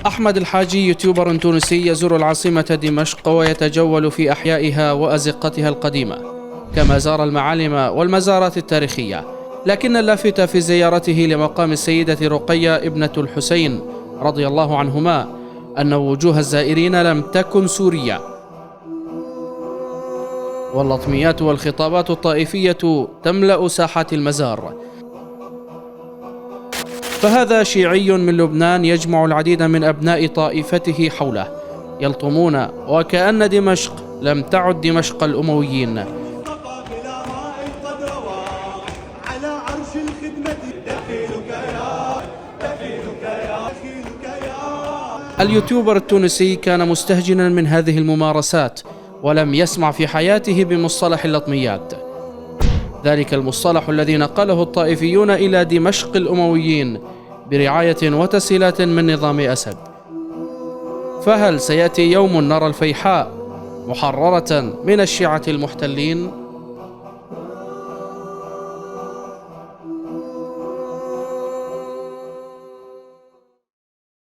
أحمد الحاجي يوتيوبر تونسي يزور العاصمة دمشق ويتجول في أحيائها وأزقتها القديمة، كما زار المعالم والمزارات التاريخية. لكن اللافت في زيارته لمقام السيدة رقية ابنة الحسين رضي الله عنهما أن وجوه الزائرين لم تكن سورية، واللطميات والخطابات الطائفية تملأ ساحات المزار. فهذا شيعي من لبنان يجمع العديد من أبناء طائفته حوله يلطمون، وكأن دمشق لم تعد دمشق الأمويين. اليوتيوبر التونسي كان مستهجنا من هذه الممارسات، ولم يسمع في حياته بمصطلح اللطميات، ذلك المصطلح الذي نقله الطائفيون إلى دمشق الأمويين برعاية وتسهيلات من نظام أسد. فهل سيأتي يوم نرى الفيحاء محررة من الشيعة المحتلين؟